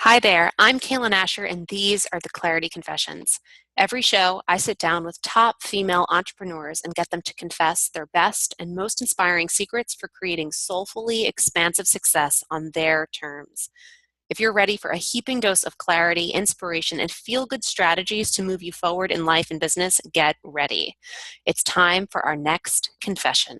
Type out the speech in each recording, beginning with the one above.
Hi there, I'm Cailen Ascher, and these are the Clarity Confessions. Every show, I sit down with top female entrepreneurs and get them to confess their best and most inspiring secrets for creating soulfully expansive success on their terms. If you're ready for a heaping dose of clarity, inspiration, and feel-good strategies to move you forward in life and business, get ready. It's time for our next confession.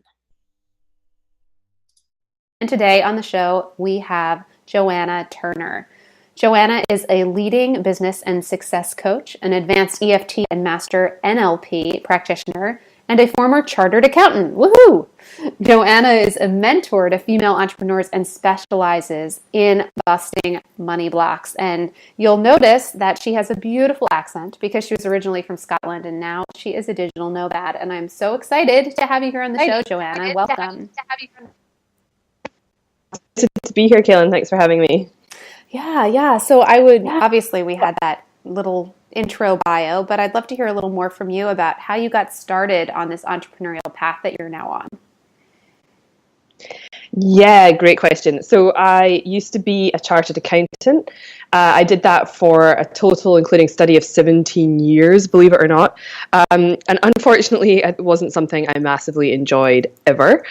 And today on the show, we have Joanna Turner. Joanna is a leading business and success coach, an advanced EFT and master NLP practitioner, and a former chartered accountant. Woohoo! Joanna is a mentor to female entrepreneurs and specializes in busting money blocks. And you'll notice that she has a beautiful accent because she was originally from Scotland and now she is a digital nomad. And I'm so excited to have you here on the show, Joanna. Welcome. To be here, Cailen. Thanks for having me. Yeah. So obviously we had that little intro bio, but I'd love to hear a little more from you about how you got started on this entrepreneurial path that you're now on. Yeah, great question. So I used to be a chartered accountant. I did that for a total, including study, of 17 years, believe it or not. And unfortunately, it wasn't something I massively enjoyed ever.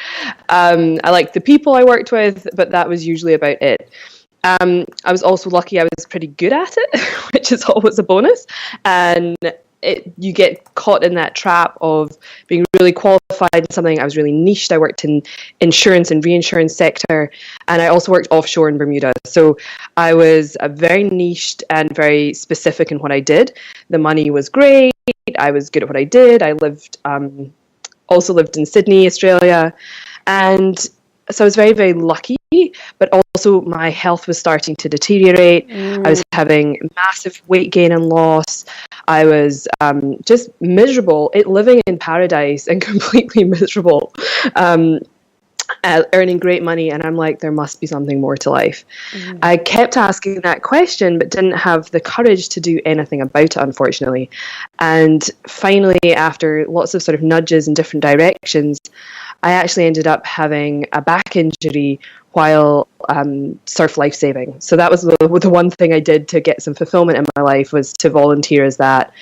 I liked the people I worked with, but that was usually about it. I was also lucky I was pretty good at it, which is always a bonus. And you get caught in that trap of being really qualified in something. I was really niched. I worked in insurance and reinsurance sector, and I also worked offshore in Bermuda. So I was very niched and very specific in what I did. The money was great. I was good at what I did. I also lived in Sydney, Australia, and so I was very, very lucky, but also my health was starting to deteriorate. I was having massive weight gain and loss. I was just miserable, living in paradise and completely miserable, earning great money. And I'm like, there must be something more to life. I kept asking that question, but didn't have the courage to do anything about it, unfortunately. And finally, after lots of sort of nudges in different directions, I actually ended up having a back injury while surf lifesaving. So that was the one thing I did to get some fulfillment in my life, was to volunteer as that.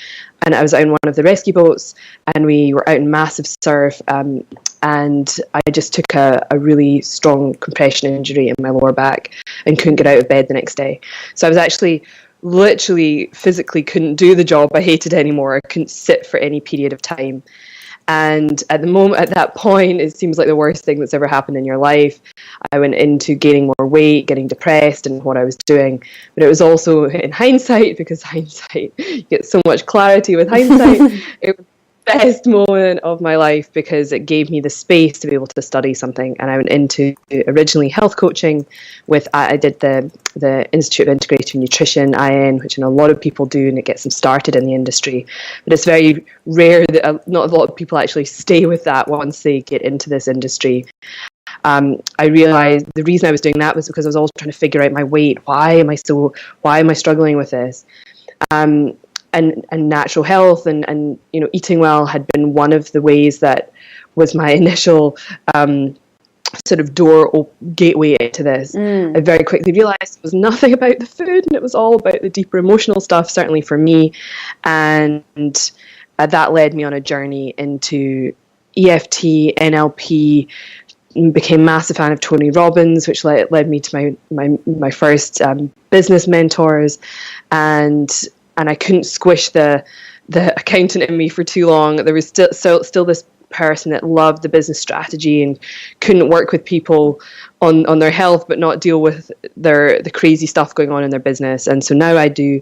And I was out in one of the rescue boats, and we were out in massive surf, and I just took a really strong compression injury in my lower back and couldn't get out of bed the next day. So I was actually literally physically couldn't do the job I hated anymore. I couldn't sit for any period of time. And at that point, it seems like the worst thing that's ever happened in your life. I went into gaining more weight, getting depressed in what I was doing. But it was also, in hindsight, because hindsight, you get so much clarity with hindsight, it was the best moment of my life because it gave me the space to be able to study something. And I went into originally health coaching I did the Institute of Integrative Nutrition, IN, which a lot of people do, and it gets them started in the industry. But it's very rare that not a lot of people actually stay with that once they get into this industry. I realized the reason I was doing that was because I was always trying to figure out my weight. Why am I struggling with this? And natural health and eating well had been one of the ways that was my initial sort of gateway into this. I very quickly realized it was nothing about the food, and it was all about the deeper emotional stuff, certainly for me. And that led me on a journey into EFT, NLP, became a massive fan of Tony Robbins, which led me to my first business mentors, and I couldn't squish the accountant in me for too long. There was still this person that loved the business strategy and couldn't work with people on their health, but not deal with the crazy stuff going on in their business. And so now I do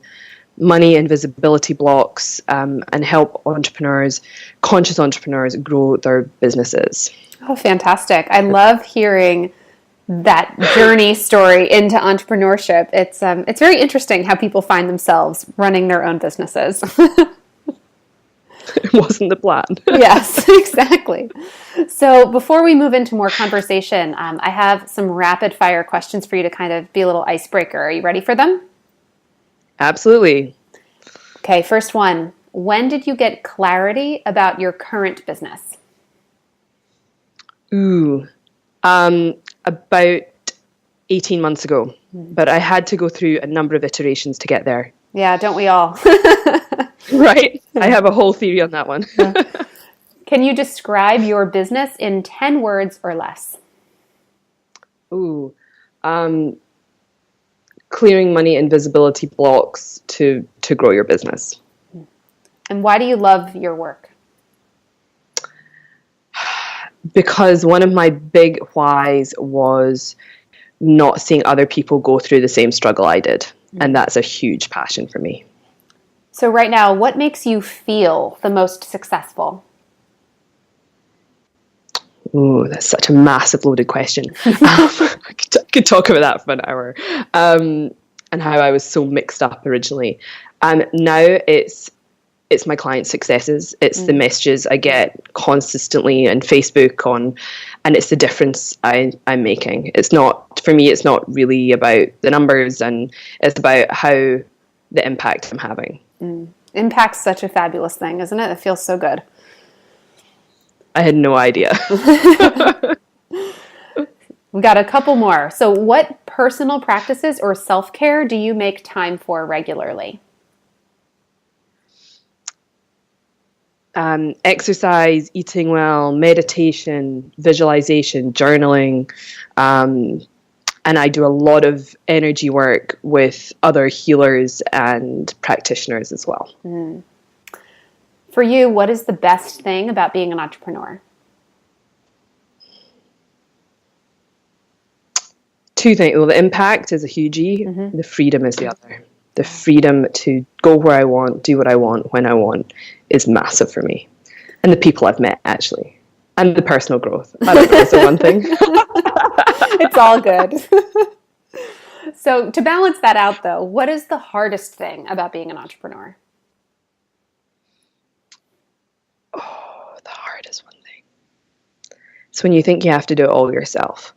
money and visibility blocks and help conscious entrepreneurs, grow their businesses. Oh, fantastic. I love hearing that journey story into entrepreneurship. It's very interesting how people find themselves running their own businesses. It wasn't the plan. Yes, exactly. So before we move into more conversation, I have some rapid fire questions for you to kind of be a little icebreaker. Are you ready for them? Absolutely. Okay, first one. When did you get clarity about your current business? About 18 months ago, but I had to go through a number of iterations to get there. Yeah, don't we all? Right? I have a whole theory on that one. Can you describe your business in 10 words or less? Ooh, clearing money and visibility blocks to grow your business. And why do you love your work? Because one of my big whys was not seeing other people go through the same struggle I did. And that's a huge passion for me. So right now, what makes you feel the most successful? Ooh, that's such a massive loaded question. I could talk about that for an hour. And how I was so mixed up originally. Now it's my client successes. It's the messages I get constantly on Facebook and it's the difference I'm making. It's not, for me, it's not really about the numbers, and it's about how the impact I'm having. Impact's such a fabulous thing, isn't it? It feels so good. I had no idea. We've got a couple more. So what personal practices or self-care do you make time for regularly? Exercise, eating well, meditation, visualization, journaling. And I do a lot of energy work with other healers and practitioners as well. For you, what is the best thing about being an entrepreneur? Two things. Well, the impact is a hugie. The freedom is the other. The freedom to go where I want, do what I want, when I want is massive for me. And the people I've met, actually. And the personal growth. I don't know if it's the one thing. It's all good. So to balance that out, though, what is the hardest thing about being an entrepreneur? Oh, the hardest one thing. It's when you think you have to do it all yourself.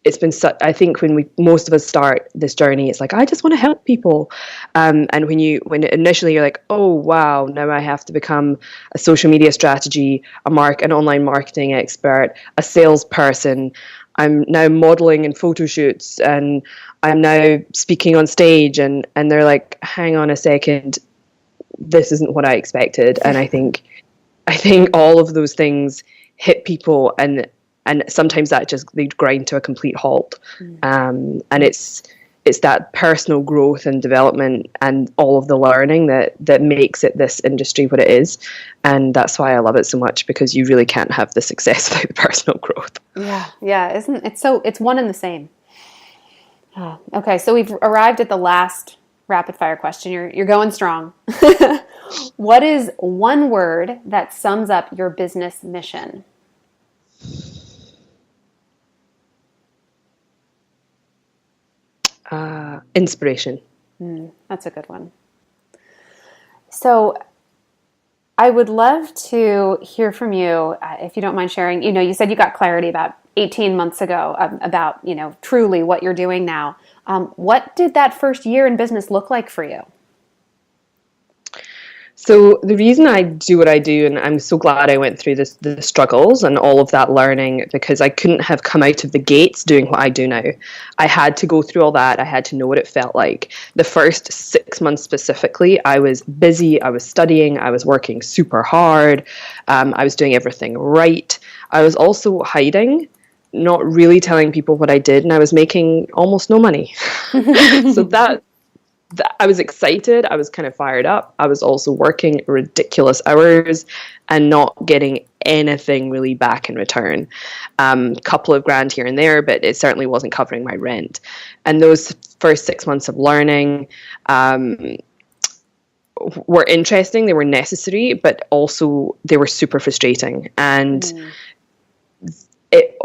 It's been such, I think when most of us start this journey, it's like, I just want to help people. And when initially you're like, oh, wow, now I have to become a social media strategy, an online marketing expert, a salesperson. I'm now modeling in photo shoots, and I'm now speaking on stage, and they're like, hang on a second, this isn't what I expected. And I think all of those things hit people, and sometimes that they grind to a complete halt. And it's that personal growth and development and all of the learning that makes this industry what it is. And that's why I love it so much, because you really can't have the success without the personal growth. Yeah. It's one and the same. Okay. So we've arrived at the last rapid fire question. You're going strong. What is one word that sums up your business mission? Inspiration. That's a good one. So I would love to hear from you, if you don't mind sharing. You said you got clarity about 18 months ago about, truly what you're doing now. What did that first year in business look like for you? So the reason I do what I do, and I'm so glad I went through the struggles and all of that learning, because I couldn't have come out of the gates doing what I do now. I had to go through all that. I had to know what it felt like. The first 6 months specifically, I was busy. I was studying. I was working super hard. I was doing everything right. I was also hiding, not really telling people what I did, and I was making almost no money. So I was excited. I was kind of fired up. I was also working ridiculous hours and not getting anything really back in return. Couple of grand here and there, but it certainly wasn't covering my rent. And those first 6 months of learning were interesting. They were necessary, but also they were super frustrating. And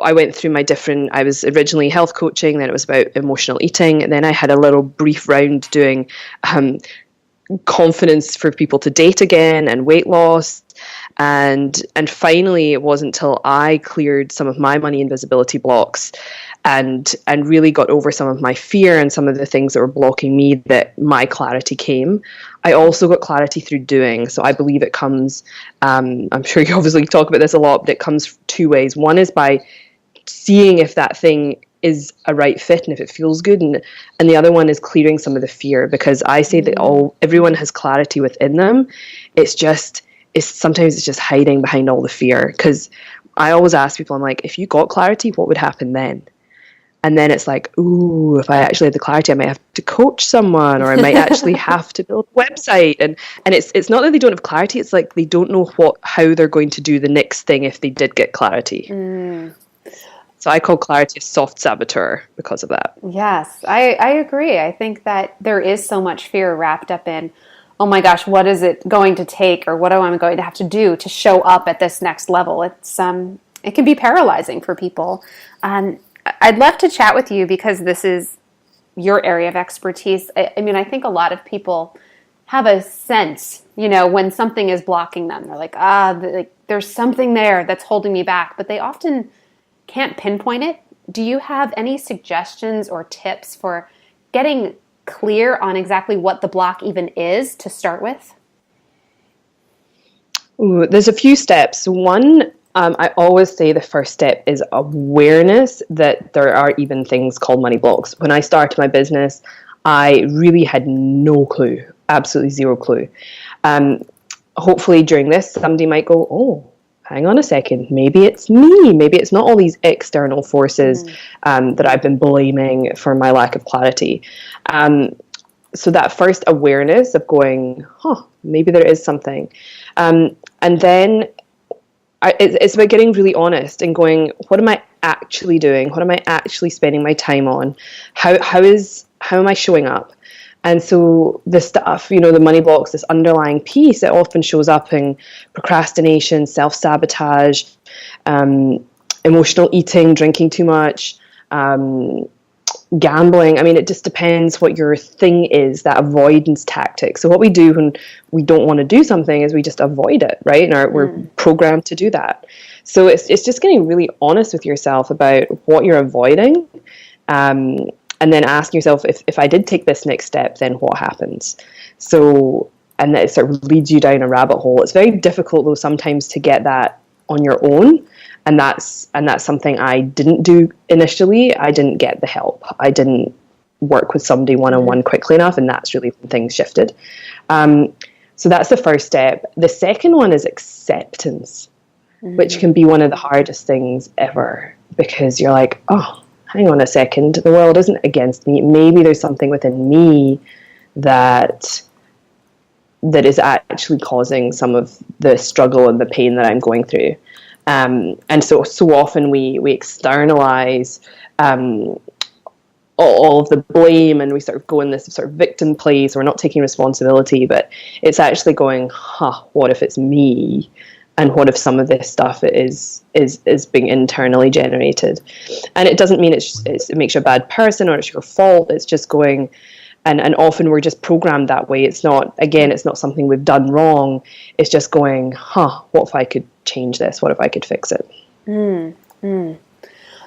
I went through I was originally health coaching, then it was about emotional eating, and then I had a little brief round doing confidence for people to date again and weight loss. And finally, it wasn't until I cleared some of my money and visibility blocks and really got over some of my fear and some of the things that were blocking me that my clarity came. I also got clarity through doing. So I believe it comes, I'm sure you obviously talk about this a lot, but it comes two ways. One is by seeing if that thing is a right fit and if it feels good, and the other one is clearing some of the fear, because I say that everyone has clarity within them. Sometimes it's just hiding behind all the fear, because I always ask people, I'm like, if you got clarity, what would happen then? And then it's like, ooh, if I actually had the clarity, I might have to coach someone, or I might actually have to build a website. And it's not that they don't have clarity, it's like they don't know how they're going to do the next thing if they did get clarity. So I call clarity a soft saboteur because of that. Yes, I agree. I think that there is so much fear wrapped up in, oh my gosh, what is it going to take, or what am I going to have to do to show up at this next level? It can be paralyzing for people. I'd love to chat with you because this is your area of expertise. I mean, I think a lot of people have a sense, when something is blocking them. They're like, there's something there that's holding me back, but they often can't pinpoint it. Do you have any suggestions or tips for getting clear on exactly what the block even is to start with? Ooh, there's a few steps. One, I always say the first step is awareness that there are even things called money blocks. When I started my business, I really had no clue, absolutely zero clue. Hopefully during this, somebody might go, oh, hang on a second, maybe it's me. Maybe it's not all these external forces that I've been blaming for my lack of clarity. So that first awareness of going, maybe there is something. And then it's about getting really honest and going, what am I actually doing? What am I actually spending my time on? How am I showing up? And so the stuff, the money blocks, this underlying piece, it often shows up in procrastination, self-sabotage, emotional eating, drinking too much, gambling. I mean, it just depends what your thing is, that avoidance tactic. So what we do when we don't want to do something is we just avoid it, right? And we're programmed to do that. So it's just getting really honest with yourself about what you're avoiding, and then asking yourself, if I did take this next step, then what happens? So, and that sort of leads you down a rabbit hole. It's very difficult though sometimes to get that on your own. And that's something I didn't do initially. I didn't get the help. I didn't work with somebody one-on-one quickly enough, and that's really when things shifted. So that's the first step. The second one is acceptance, which can be one of the hardest things ever, because you're like, oh, hang on a second, the world isn't against me. Maybe there's something within me that is actually causing some of the struggle and the pain that I'm going through. And so often we externalize all of the blame, and we sort of go in this sort of victim place. We're not taking responsibility, but it's actually going, what if it's me? And what if some of this stuff is being internally generated? And it doesn't mean it makes you a bad person or it's your fault. It's just going, and often we're just programmed that way. It's not something we've done wrong. It's just going, what if I could change this? What if I could fix it?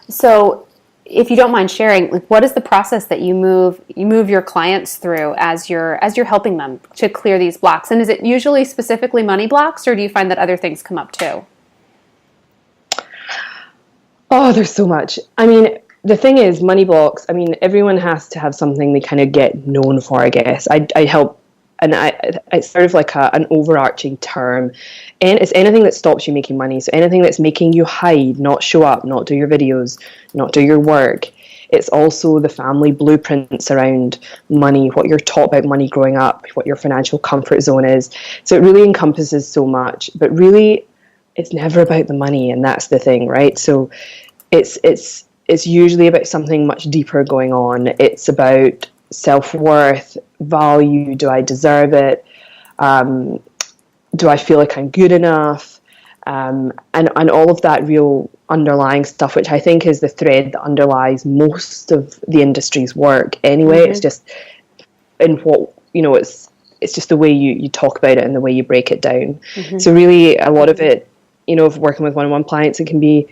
So if you don't mind sharing, what is the process that you move your clients through as you're helping them to clear these blocks? And is it usually specifically money blocks, or do you find that other things come up too? Oh, there's so much. I mean, the thing is, money blocks, I mean, everyone has to have something they kind of get known for, I guess. I help, and it's sort of like an overarching term, and it's anything that stops you making money. So anything that's making you hide, not show up, not do your videos, not do your work. It's also the family blueprints around money, what you're taught about money growing up, what your financial comfort zone is. So it really encompasses so much, but really it's never about the money, and that's the thing, right? So it's usually about something much deeper going on. It's about self-worth, value. Do I deserve it? Do I feel like I'm good enough? And all of that real underlying stuff, which I think is the thread that underlies most of the industry's work anyway. It's just in what, it's just the way you talk about it and the way you break it down. So really a lot of it, if working with one-on-one clients, it can be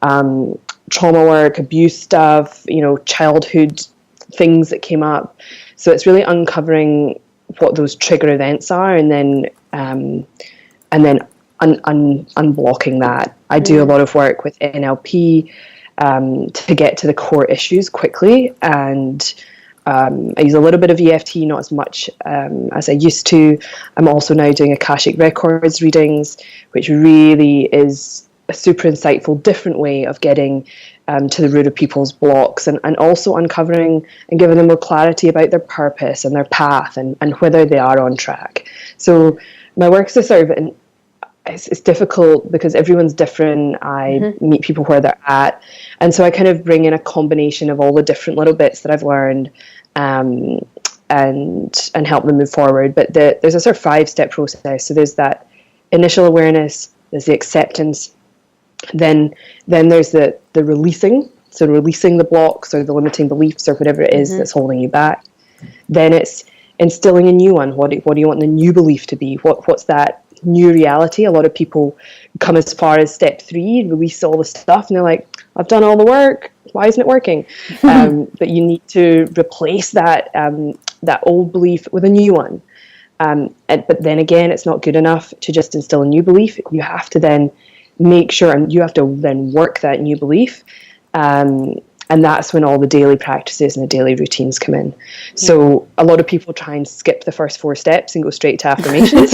trauma work, abuse stuff, childhood things that came up. So it's really uncovering what those trigger events are, and then unblocking that. I do a lot of work with NLP, to get to the core issues quickly. And I use a little bit of EFT, not as much as I used to. I'm also now doing Akashic Records readings, which really is a super insightful, different way of getting to the root of people's blocks, and also uncovering and giving them more clarity about their purpose and their path, and whether they are on track. So my work's a sort of, it's difficult because everyone's different. I meet people where they're at, and so I kind of bring in a combination of all the different little bits that I've learned, and help them move forward. But there's a sort of 5-step process. So there's that initial awareness, there's the acceptance, then there's the releasing, so releasing the blocks or the limiting beliefs or whatever it is that's holding you back. Then it's instilling a new one. What do you want the new belief to be? What's that new reality? A lot of people come as far as step 3, release all the stuff, and they're like, I've done all the work, why isn't it working? But you need to replace that old belief with a new one. But then again, it's not good enough to just instill a new belief. You have to then make sure, and you have to then work that new belief. And that's when all the daily practices and the daily routines come in. So a lot of people try and skip the first 4 steps and go straight to affirmations.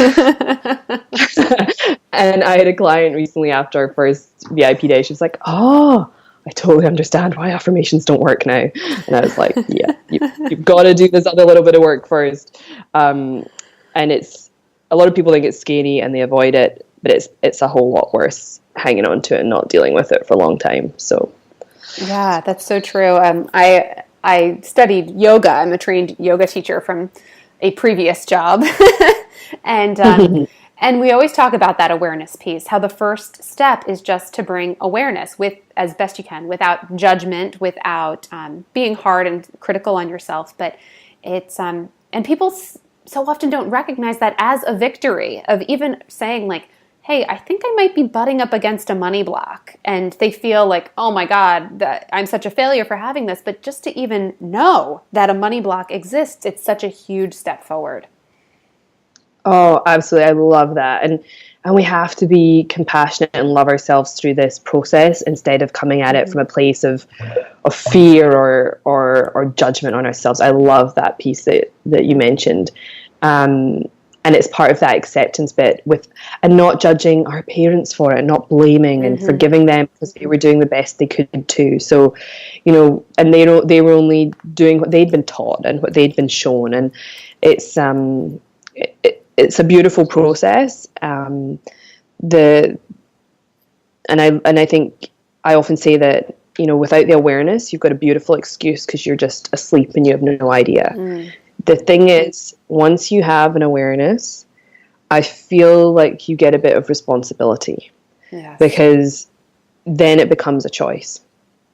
And I had a client recently after our first VIP day. She was like, oh, I totally understand why affirmations don't work now. And I was like, yeah, you've got to do this other little bit of work first. And it's, a lot of people think it's scary and they avoid it, but it's a whole lot worse hanging on to it and not dealing with it for a long time. So yeah, that's so true. I studied yoga. I'm a trained yoga teacher from a previous job. And we always talk about that awareness piece, how the first step is just to bring awareness with as best you can, without judgment, without being hard and critical on yourself. But it's, and people so often don't recognize that as a victory of even saying like, hey, I think I might be butting up against a money block. And they feel like, oh my God, that I'm such a failure for having this. But just to even know that a money block exists, it's such a huge step forward. Oh, absolutely. I love that. And we have to be compassionate and love ourselves through this process instead of coming at it from a place of fear or judgment on ourselves. I love that piece that you mentioned. And it's part of that acceptance bit and not judging our parents for it, not blaming and forgiving them because they were doing the best they could too. So, and they were only doing what they'd been taught and what they'd been shown. And it's a beautiful process. And I think I often say that, without the awareness, you've got a beautiful excuse because you're just asleep and you have no idea. The thing is, once you have an awareness, I feel like you get a bit of responsibility. Yes. Because then it becomes a choice,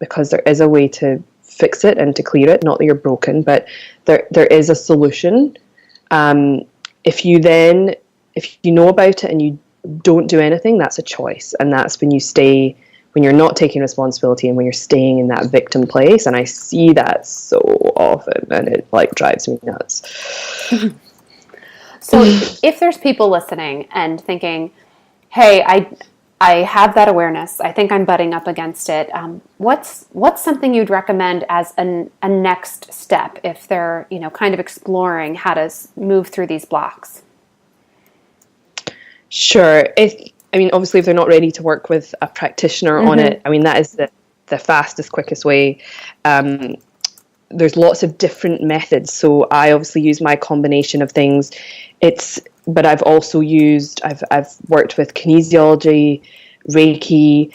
because there is a way to fix it and to clear it. Not that you're broken, but there is a solution. If you know about it and you don't do anything, that's a choice. And that's when when you're not taking responsibility and when you're staying in that victim place. And I see that so often and it drives me nuts. So if there's people listening and thinking, hey, I have that awareness, I think I'm butting up against it. What's something you'd recommend as a next step if they're, kind of exploring how to move through these blocks? Sure. Obviously, if they're not ready to work with a practitioner on it, that is the fastest, quickest way. There's lots of different methods. So I obviously use my combination of things. But I've also I've worked with kinesiology, Reiki,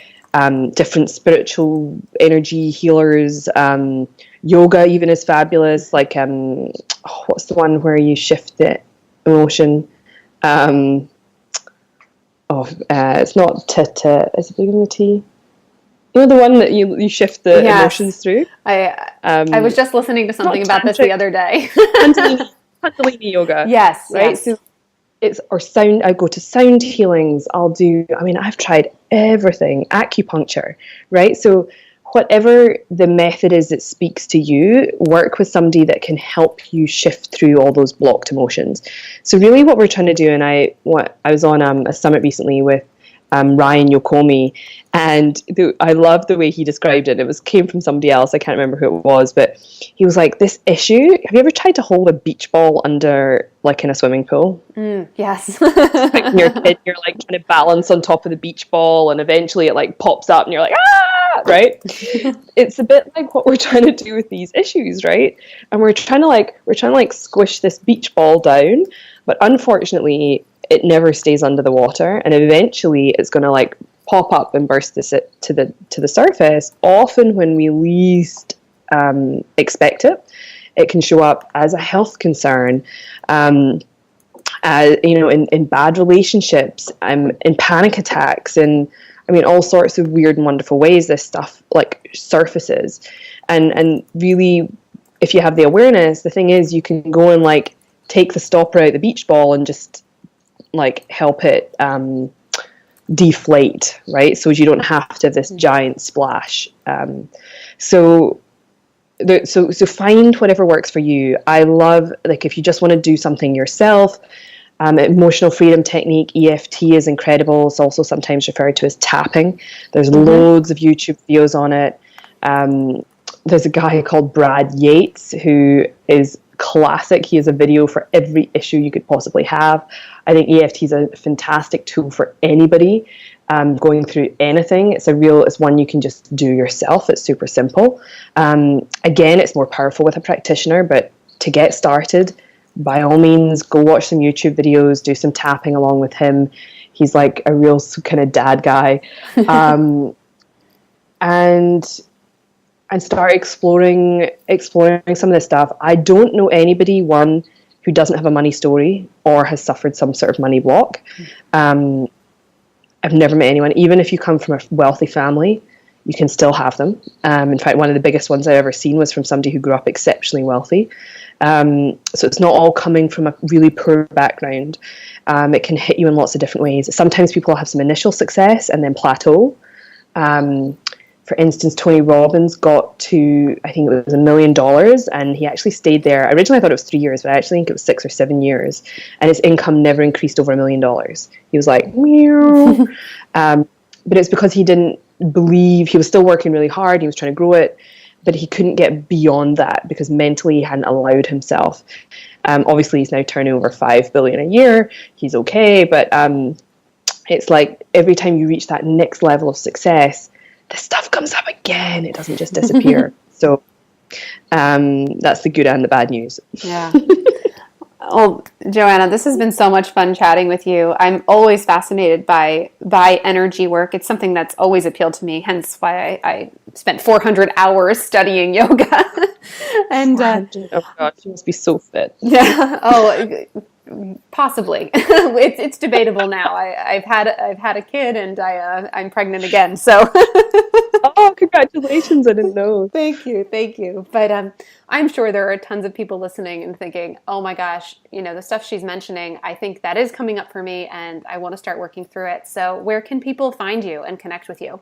different spiritual energy healers, yoga even is fabulous. Like, what's the one where you shift the emotion? It's not Teta. Is it beginning with T? The one that you shift the emotions through. I was just listening to something about this the other day. Kundalini yoga. Yes. Right. Yes. So or sound. I go to sound healings. I've tried everything. Acupuncture. Right. So whatever the method is that speaks to you, work with somebody that can help you shift through all those blocked emotions. So really what we're trying to do, and I was on a summit recently with Ryan Yokomi, and I love the way he described it. It came from somebody else. I can't remember who it was, but he was like, this issue, have you ever tried to hold a beach ball under, like in a swimming pool? Yes. Like when you're a kid, you're like trying to balance on top of the beach ball, and eventually it like pops up and you're like, ah, right? It's a bit like what we're trying to do with these issues, right? And we're trying to squish this beach ball down, but unfortunately it never stays under the water, and eventually it's going to like pop up and burst to the surface. Often when we least expect it, it can show up as a health concern, in bad relationships, in panic attacks, and I mean all sorts of weird and wonderful ways this stuff like surfaces. And really, if you have the awareness, the thing is you can go and like take the stopper out the beach ball and just like help it deflate, right? So you don't have to have this giant splash. So find whatever works for you. I love, like, if you just want to do something yourself, emotional freedom technique, EFT, is incredible. It's also sometimes referred to as tapping. There's loads of YouTube videos on it. There's a guy called Brad Yates who is classic. He has a video for every issue you could possibly have. I think EFT is a fantastic tool for anybody going through anything. It's one you can just do yourself. It's super simple. Again, it's more powerful with a practitioner, but to get started, by all means, go watch some YouTube videos, do some tapping along with him. He's like a real kind of dad guy. And start exploring some of this stuff. I don't know anybody, who doesn't have a money story or has suffered some sort of money block. I've never met anyone, even if you come from a wealthy family, you can still have them. In fact, one of the biggest ones I've ever seen was from somebody who grew up exceptionally wealthy. So it's not all coming from a really poor background. It can hit you in lots of different ways. Sometimes people have some initial success and then plateau. For instance, Tony Robbins got to, I think it was $1 million, and he actually stayed there. Originally, I thought it was 3 years, but I actually think it was 6 or 7 years, and his income never increased over $1 million. He was like, meow. But it's because he didn't believe, he was still working really hard, he was trying to grow it, but he couldn't get beyond that because mentally he hadn't allowed himself. Obviously, he's now turning over $5 billion a year. He's okay, but it's like every time you reach that next level of success, the stuff comes up again. It doesn't just disappear. So that's the good and the bad news. Yeah. Oh, Joanna, this has been so much fun chatting with you. I'm always fascinated by energy work. It's something that's always appealed to me, hence why I spent 400 hours studying yoga. And oh God, you must be so fit. Yeah. Oh, possibly. It's debatable now. I've had a kid, and I'm pregnant again. So. Oh, congratulations! I didn't know. Thank you. But I'm sure there are tons of people listening and thinking, "Oh my gosh, the stuff she's mentioning, I think that is coming up for me, and I want to start working through it." So, where can people find you and connect with you?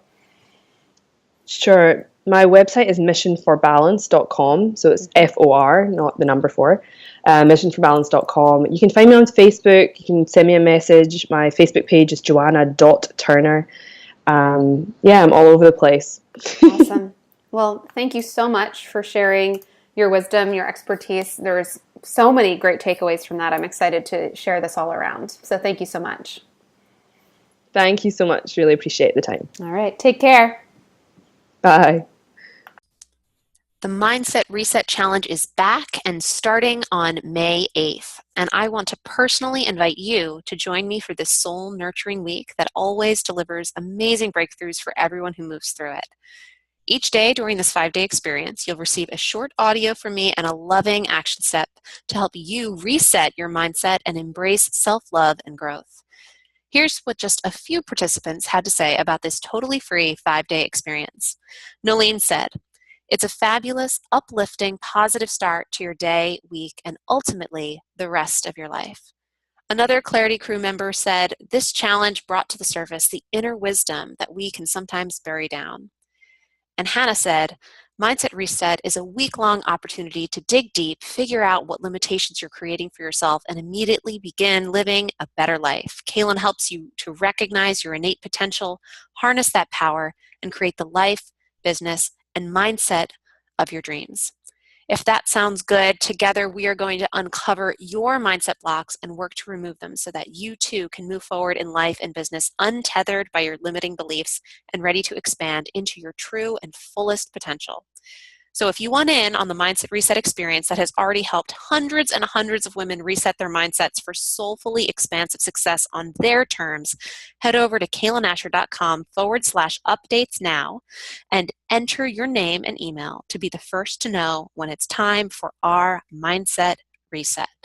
Sure. My website is missionforbalance.com. So it's FOR, not the number 4. Missionforbalance.com. You can find me on Facebook. You can send me a message. My Facebook page is joanna.turner. I'm all over the place. Awesome. Well, thank you so much for sharing your wisdom, your expertise. There's so many great takeaways from that. I'm excited to share this all around. So thank you so much. Thank you so much. Really appreciate the time. All right. Take care. Bye. The Mindset Reset Challenge is back and starting on May 8th. And I want to personally invite you to join me for this soul nurturing week that always delivers amazing breakthroughs for everyone who moves through it. Each day during this 5-day experience, you'll receive a short audio from me and a loving action step to help you reset your mindset and embrace self-love and growth. Here's what just a few participants had to say about this totally free 5-day experience. Nolene said, "It's a fabulous, uplifting, positive start to your day, week, and ultimately the rest of your life." Another Clarity Crew member said, "This challenge brought to the surface the inner wisdom that we can sometimes bury down." And Hannah said, Mindset Reset is a week-long opportunity to dig deep, figure out what limitations you're creating for yourself, and immediately begin living a better life. Cailen helps you to recognize your innate potential, harness that power, and create the life, business, and mindset of your dreams. If that sounds good, together we are going to uncover your mindset blocks and work to remove them so that you too can move forward in life and business untethered by your limiting beliefs and ready to expand into your true and fullest potential. So if you want in on the Mindset Reset experience that has already helped hundreds and hundreds of women reset their mindsets for soulfully expansive success on their terms, head over to cailenascher.com/updates now and enter your name and email to be the first to know when it's time for our Mindset Reset.